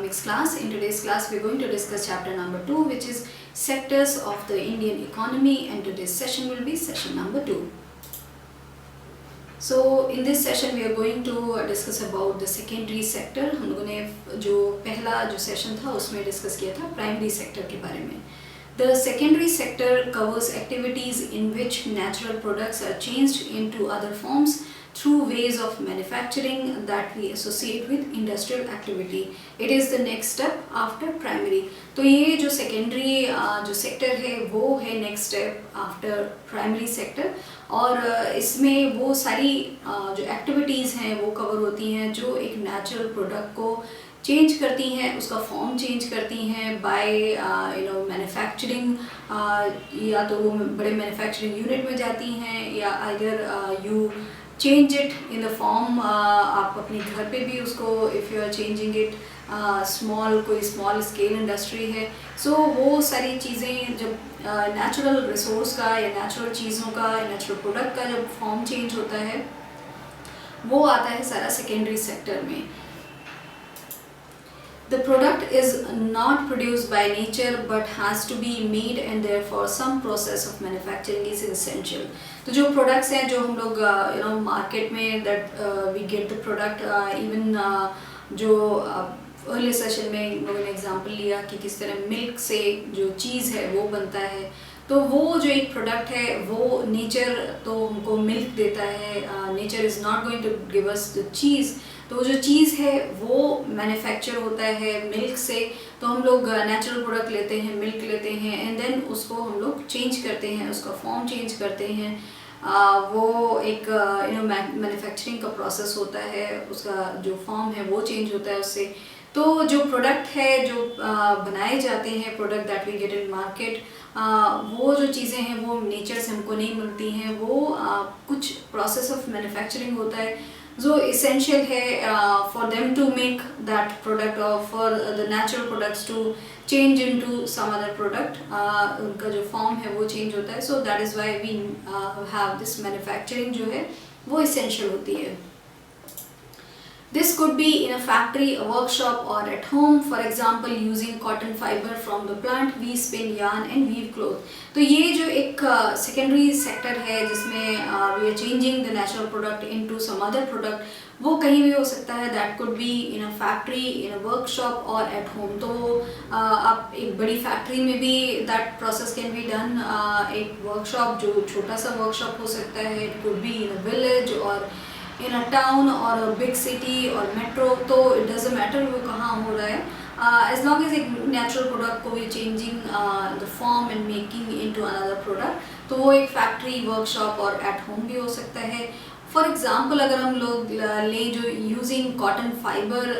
economics class. In today's class, we're going to discuss chapter number 2, which is sectors of the Indian economy, and today's session will be session number 2. So in this session we are going to discuss about the secondary sector. हम लोगों ने जो पहला जो session था उसमें discuss किया था प्राइमरी सेक्टर के बारे में. The secondary sector covers activities in which natural products are changed into other forms through ways of manufacturing that we associate with industrial activity. It is the next step after primary. तो ये जो secondary जो sector है वो है next step after primary sector, और इसमें वो सारी जो activities हैं वो cover होती हैं जो एक natural product को चेंज करती हैं, उसका फॉर्म चेंज करती हैं बाय मैन्युफैक्चरिंग, या तो वो बड़े मैन्युफैक्चरिंग यूनिट में जाती हैं या अगर you change it in the form, आप अपने घर पे भी उसको if you are changing it कोई स्मॉल स्केल इंडस्ट्री है. सो वो सारी चीज़ें जब नेचुरल रिसोर्स का या नेचुरल चीज़ों का या नेचुरल प्रोडक्ट का जब फॉर्म चेंज होता है वो आता है सारा सेकेंडरी सेक्टर में. The product is not produced by nature but has to be made, and therefore some process of manufacturing is essential. तो जो products हैं जो हम लोग market में that we get the product, even जो early session में लोगों ने example लिया कि किस तरह milk से जो cheese है वो बनता है. तो वो जो एक प्रोडक्ट है वो नेचर तो हमको मिल्क देता है, nature is not going to give us the चीज़. तो जो चीज़ है वो मैन्युफैक्चर होता है मिल्क से. तो हम लोग नेचुरल प्रोडक्ट लेते हैं, मिल्क लेते हैं, एंड देन उसको हम लोग चेंज करते हैं, उसका फॉर्म चेंज करते हैं. वो एक मैन्युफैक्चरिंग का प्रोसेस होता है, उसका जो फॉर्म है वो चेंज होता है उससे. तो जो प्रोडक्ट है जो बनाए जाते हैं, product that we get in market, वो जो चीज़ें हैं वो नेचर से हमको नहीं मिलती हैं, वो कुछ प्रोसेस ऑफ मैन्युफैक्चरिंग होता है जो इसेंशियल है for them to make that product, और for the natural products to change into some other product. उनका जो फॉर्म है वो चेंज होता है. So that is why we have this manufacturing जो है वो इसेंशियल होती है. This could be in a factory, a workshop, or at home. For example, using cotton fiber from the plant, we spin yarn and weave cloth. तो ये जो एक secondary sector है जिसमें we are changing the natural product into some other product, वो कहीं भी हो सकता है. That could be in a factory, in a workshop, or at home. तो आप एक बड़ी फैक्ट्री में भी that process can be done. एक workshop जो छोटा सा workshop हो सकता है, it could be in a village or in a town or a big city or metro. तो it doesn't matter वो कहाँ हो रहा है, as long as एक natural product को we changing the form and making into another product. तो वो एक factory, workshop और at home भी हो सकता है. फॉर एग्ज़ाम्पल अगर हम लोग लें जो using cotton fibre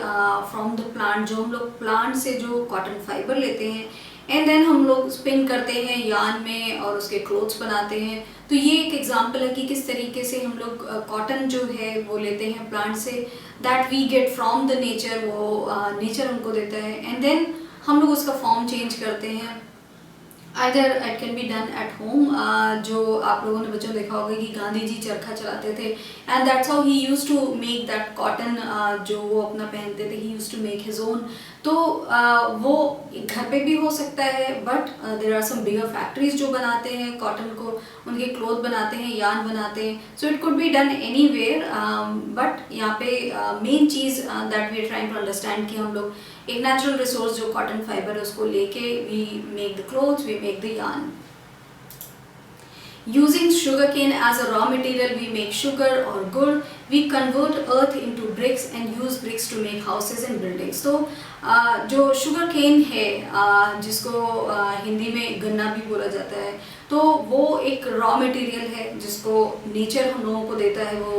from the plant, जो हम लोग प्लांट से जो कॉटन फाइबर लेते हैं एंड देन हम लोग स्पिन करते हैं यार्न में और उसके क्लोथ्स बनाते हैं. तो ये एक एग्जांपल है कि किस तरीके से हम लोग कॉटन जो है वो लेते हैं प्लांट से, that we get from the nature, वो नेचर हमको देता है, एंड देन हम लोग उसका फॉर्म चेंज करते हैं. Either it can be done at home. जो आप लोगों ने बच्चों देखा होगा कि गांधी जी चरखा चलाते थे, and that's how he used to make that cotton, जो वो अपना पहनते थे, he used to make his own. तो वो घर पे भी हो सकता है, but there are some bigger factories जो बनाते हैं कॉटन को, उनके क्लोथ बनाते हैं, यार्न बनाते हैं. So it could be done anywhere, but यहाँ पे main cheese that we are trying to understand कि हम लोग एक नेचुरल रिसोर्स जो कॉटन फाइबर है उसको लेके we make the clothes, we make the yarn. Using sugarcane as a raw material, we make sugar or gur. We convert earth into bricks and use bricks to make houses and buildings. तो जो sugar cane है जिसको हिंदी में गन्ना भी बोला जाता है, तो वो एक रॉ मटेरियल है जिसको नेचर हम लोगों को देता है, वो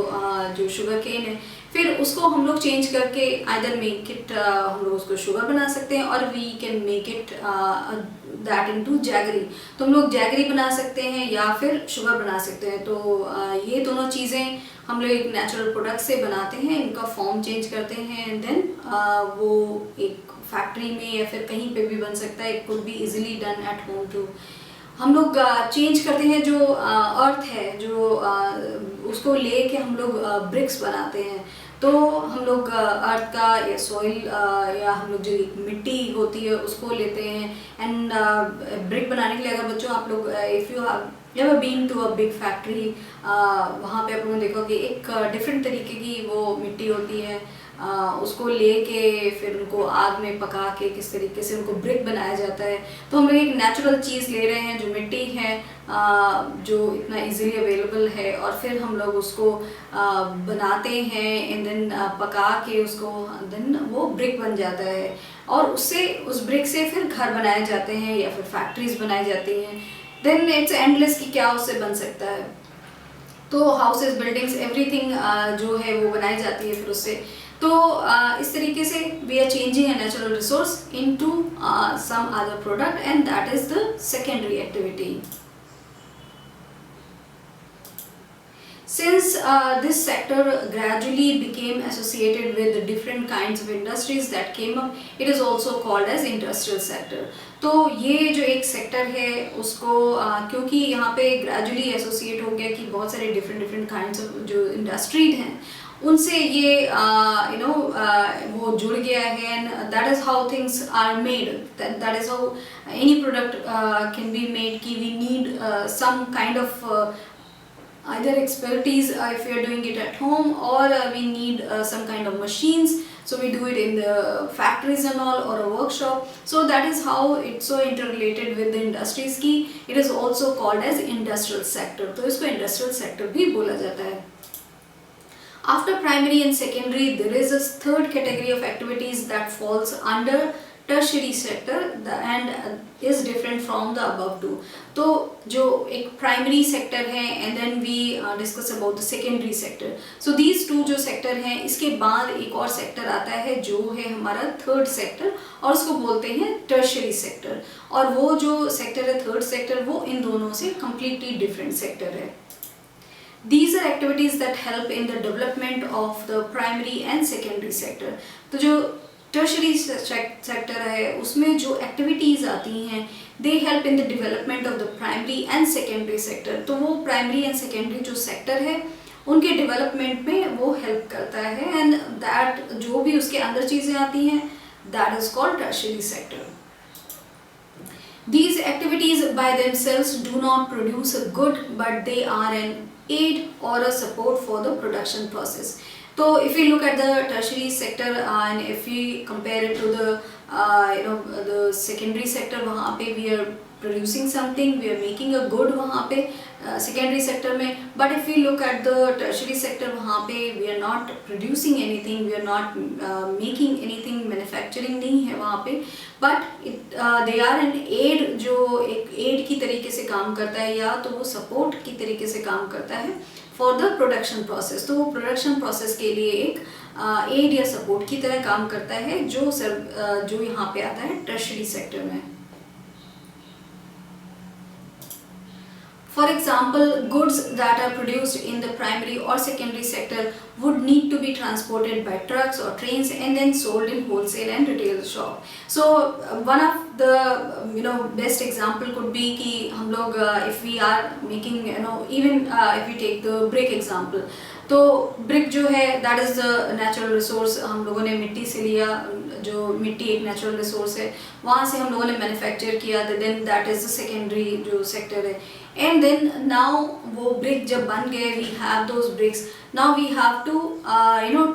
जो शुगर केन है. फिर उसको हम लोग चेंज करके आइदर मेक इट, हम लोग उसको शुगर बना सकते हैं, और we can make it that into jaggery. तो हम लोग जैगरी बना सकते हैं या फिर शुगर बना सकते हैं. तो ये दोनों चीज़ें हम लोग एक नेचुरल प्रोडक्ट से बनाते हैं, इनका फॉर्म चेंज करते हैं, एंड देन वो एक फैक्ट्री में या फिर कहीं पे भी बन सकता है. It could be easily done at home too. हम लोग चेंज करते हैं जो अर्थ है, जो उसको ले के हम लोग ब्रिक्स बनाते हैं. तो हम लोग अर्थ का या सॉइल या हम लोग जो मिट्टी होती है उसको लेते हैं, एंड ब्रिक बनाने के लिए अगर बच्चों आप लोग if you have ever been to a big factory, वहाँ पे आप लोगों ने देखा कि एक डिफरेंट तरीके की वो मिट्टी होती है, उसको लेके फिर उनको आग में पका के किस तरीके से उनको ब्रिक बनाया जाता है। तो हम लोग एक नेचुरल चीज़ ले रहे हैं जो मिट्टी है, जो इतना इजीली अवेलेबल है, और फिर हम लोग उसको बनाते हैं एंड देन पका के उसको देन वो ब्रिक बन जाता है, और उससे उस ब्रिक से फिर घर बनाए जाते हैं या फिर फैक्ट्रीज बनाई जाती हैं। देन इट्स एंडलेस कि क्या उससे बन सकता है। तो हाउसेस, बिल्डिंग्स, एवरीथिंग जो है वो बनाई जाती है फिर उससे। तो इस तरीके से we are changing a natural resource into some other product, and that is the secondary activity. Since this sector gradually became associated with different kinds of industries that came up, it is also called as industrial sector. तो ये जो एक sector है उसको क्योंकि यहाँ पे gradually associate हो गया कि बहुत सारे डिफरेंट काइंड्स ऑफ जो इंडस्ट्रीज हैं उनसे ये वो जुड़ गया है, and that is how things are made, that is how any product can be made, कि we need some kind of either expertise if we are doing it at home, or we need some kind of machines, so we do it in the factories and all, or a workshop. So that is how it's so interrelated with the industries ki it is also called as industrial sector. तो इसको industrial sector भी बोला जाता है। After primary and secondary, there is a third category of activities that falls under tertiary sector and is different from the above two. तो जो एक primary sector है and then we discuss about the secondary sector. So these two जो sector हैं, इसके बाद एक और sector आता है जो है हमारा third sector, और उसको बोलते हैं tertiary sector। और वो जो sector है third sector, वो इन दोनों से completely different sector है। These are activities that help in the development of the primary and secondary sector. तो जो टर्शरी सेक्टर है उसमें जो एक्टिविटीज़ आती हैं they help in the development of the primary and secondary sector. तो वो प्राइमरी एंड सेकेंडरी जो सेक्टर है उनके डेवलपमेंट में वो हेल्प करता है, एंड दैट जो भी उसके अंदर चीज़ें आती हैं that is called tertiary sector. These activities by themselves do not produce a good, but they are an aid or a support for the production process. So if we look at the tertiary sector and if we compare it to the the secondary sector, वहाँ पे we are producing something, we are making a good वहाँ पे secondary sector में, but if we look at the tertiary sector वहाँ पे we are not producing anything, we are not making anything, manufacturing नहीं है वहाँ पे, but they are an aid, जो एक aid की तरीके से काम करता है या तो वो support की तरीके से काम करता है फॉर द प्रोडक्शन प्रोसेस। तो वो प्रोडक्शन प्रोसेस के लिए एक एड या सपोर्ट की तरह काम करता है जो यहाँ पे आता है टर्शरी सेक्टर में। For example, goods that are produced in the primary or secondary sector would need to be transported by trucks or trains and then sold in wholesale and retail shop. So one of the best example could be कि हम लोग if we are making even if we take the brick example, तो brick जो है that is the natural resource, हम लोगों ने मिट्टी से लिया, जो मिट्टी एक नेचुरल रिसोर्स है वहाँ से हम लोगों ने मैन्युफैक्चर किया, then that is the secondary जो सेक्टर है। एंड देन नाउ वो ब्रिक जब बन गए, we have those bricks, now we have to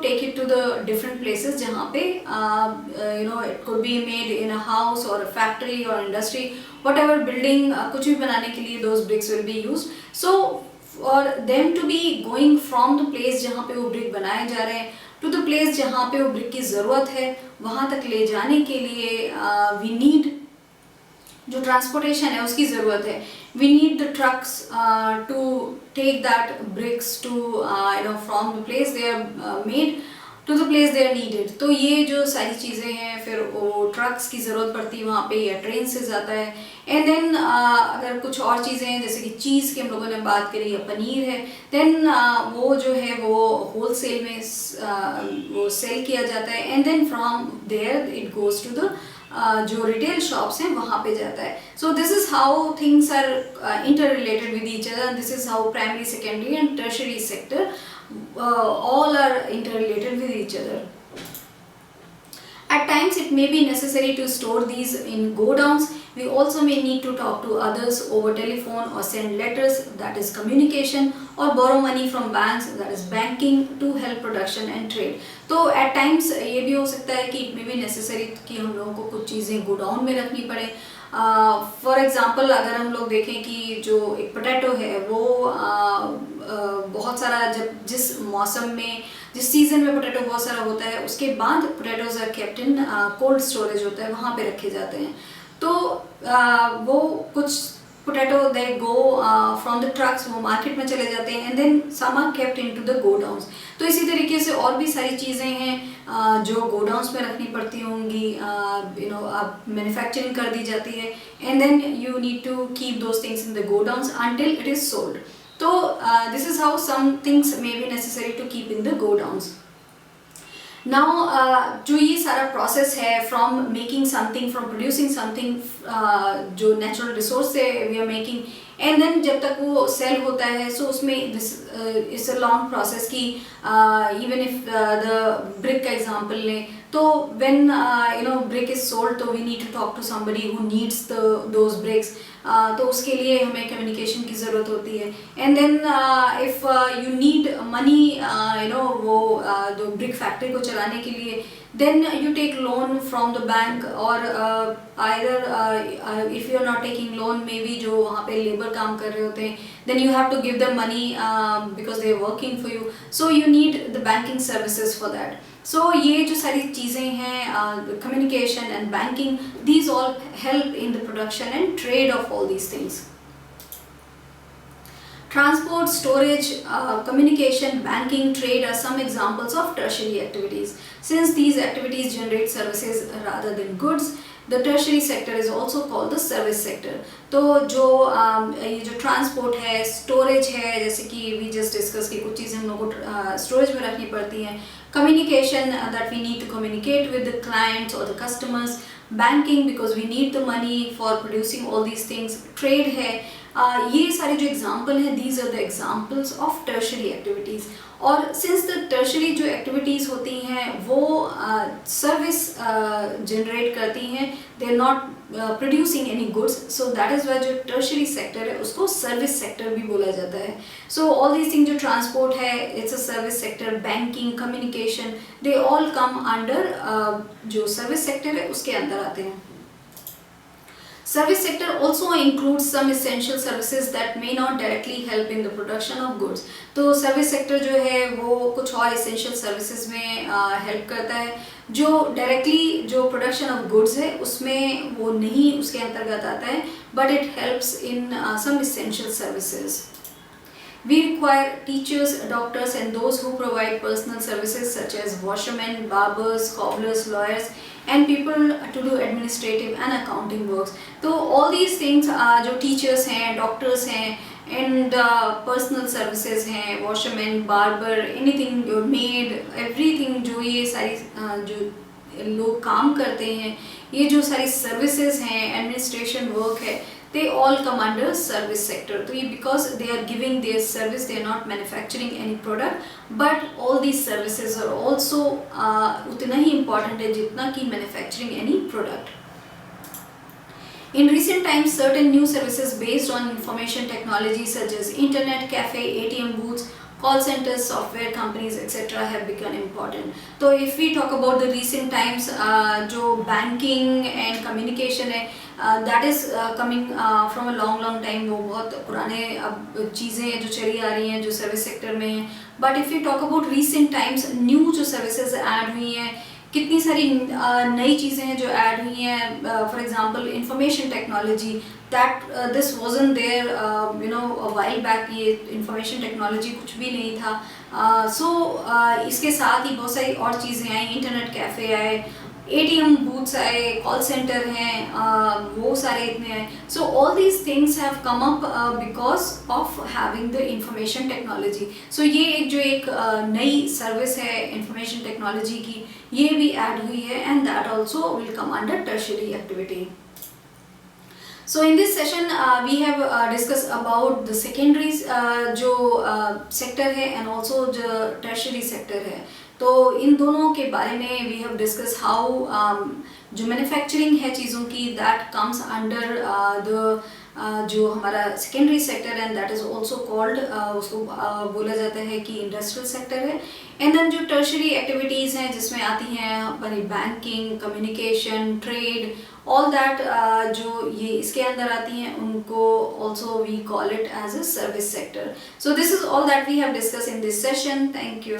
take it to the different places जहाँ पे it could be made in a house और a factory और इंडस्ट्री, वट एवर बिल्डिंग, कुछ भी बनाने के लिए those bricks will be use. So for them to be going from the place जहाँ पे वो ब्रिक बनाए जा रहे हैं to the place जहाँ पे वो ब्रिक की ज़रूरत है वहाँ तक ले जाने के लिए we need जो ट्रांसपोर्टेशन है उसकी ज़रूरत है। we need the trucks to take that bricks to from the place they are made to the place they are needed। तो ये जो सारी चीज़ें हैं फिर वो ट्रक्स की ज़रूरत पड़ती है वहाँ पे या ट्रेन से जाता है। एंड देन अगर कुछ और चीज़ें हैं जैसे कि चीज़ की हम लोगों ने बात करी या पनीर है, देन वो जो है वो होल सेल में वो सेल किया जाता है, and then from there it goes to the जो रिटेल शॉप्स हैं वहाँ पे जाता है। So this is how things are interrelated with each other, this is how primary, secondary and tertiary sector all are interrelated with each other. At times it may be necessary to store these in go downs. We also may need to talk to others over telephone or send letters, that is communication, or borrow money from banks, that is banking, to help production and trade. तो at times ये भी हो सकता है कि it may be necessary कि हम लोगों को कुछ चीज़ें गोडाउन में रखनी पड़े. फॉर एग्ज़ाम्पल अगर हम लोग देखें कि जो एक पोटैटो है वो बहुत सारा, जब जिस मौसम में जिस सीज़न में पोटैटो बहुत सारा होता है उसके बाद potatoes are kept in cold storage होता है, वहाँ पे रखे जाते हैं. तो वो कुछ potato they go from the trucks, वो मार्केट में चले जाते हैं, and then some are kept into the godowns. तो इसी तरीके से और भी सारी चीज़ें हैं जो गोडाउन्स में रखनी पड़ती होंगी. आप मैन्युफैक्चरिंग कर दी जाती है, and then you need to keep those things in the godowns until it is sold. तो this is how some things may be necessary to keep in the godowns. Now जो ये सारा प्रोसेस है from making something, from producing something, जो natural resource से we are making, and then जब तक वो सेल होता है, सो उसमें this is a long process की इवन इफ द ब्रिक का एग्जांपल लें, तो व्हेन ब्रिक इज सोल्ड, तो we need to talk to somebody who needs those bricks. तो उसके लिए हमें कम्युनिकेशन की ज़रूरत होती है. And then if you need money वो जो ब्रिक फैक्ट्री को चलाने के लिए, then you take loan from the bank, or either if you are not taking loan, maybe जो वहाँ पे लेबर काम कर रहे होते हैं, then you have to give them money because they are working for you, so you need the banking services for that. So ये जो सारी चीज़ें हैं, communication and banking, these all help in the production and trade of all these things. Transport, storage, communication, banking, trade are some examples of tertiary activities. Since these activities generate services rather than goods, the tertiary sector is also called the service sector. तो जो ये जो transport है, storage है, जैसे कि we just discuss की कुछ चीज़ें हम लोग को स्टोरेज में रखनी पड़ती हैं, communication that we need to communicate with the clients or the customers, banking because we need the money for producing all these things, trade है. ये सारे जो एग्जाम्पल हैं, these are the examples of tertiary activities. और since the tertiary जो activities होती हैं वो सर्विस जनरेट करती हैं, they are not producing any goods, so that is why जो टर्शरी सेक्टर है उसको सर्विस सेक्टर भी बोला जाता है. सो ऑल दीज थिंग, जो ट्रांसपोर्ट है it's a service sector, banking, communication, they all come under जो सर्विस सेक्टर है उसके अंदर आते हैं. Service sector also includes some essential services that may not directly help in the production of goods. तो service sector जो है वो कुछ और essential services में हेल्प करता है, जो डायरेक्टली जो प्रोडक्शन ऑफ गुड्स है उसमें वो नहीं उसके अंतर्गत आता है, but it helps in some essential services. We require teachers, doctors and those who provide personal services such as washermen, barbers, cobblers, lawyers and people to do administrative and accounting works. तो all these things जो teachers हैं, doctors हैं and personal services हैं, washermen, barber, anything, your maid, everything, जो ये सारी जो लोग काम करते हैं, ये जो सारी services हैं, administration work है, they all come under service sector. तो ये because they are giving their service, they are not manufacturing any product, but all these services are also उतना ही important है जितना कि manufacturing any product. In recent times, certain new services based on information technology such as internet, cafe, ATM booths, call centers, software companies, etc. have become important. So if we talk about the recent times, जो banking and communication है, that is coming from a long time. वो बहुत पुराने अब चीज़ें हैं जो चली आ रही हैं जो सर्विस सेक्टर में हैं. But if we talk about recent times, new जो services ऐड हुई हैं, कितनी सारी नई चीज़ें हैं जो ऐड हुई हैं. For example information technology, that this wasn't there a while back. ये इंफॉर्मेशन टेक्नोलॉजी कुछ भी नहीं था. इसके साथ ही बहुत सारी और चीज़ें आई, इंटरनेट कैफ़े आए, ATM बूथ्स आए, कॉल सेंटर हैं, वो सारे इतने आए. So all these things have come up because of having the information technology. सो ये एक नई सर्विस है इंफॉर्मेशन टेक्नोलॉजी की, ये भी ऐड हुई है, and that also will come under tertiary activity. So in this session we have discussed about the secondaries जो sector है and also जो tertiary sector है. तो इन दोनों के बारे में we have discussed how जो manufacturing है चीज़ों की that comes under the जो हमारा secondary sector and that is also called उसको बोला जाता है कि इंडस्ट्रियल सेक्टर है. एंड देन जो टर्शरी एक्टिविटीज़ हैं जिसमें आती हैं हमारी banking, communication, trade, all that जो ये इसके अंदर आती हैं उनको also we call it as a service sector. So this is all that we have discuss in this session. Thank you.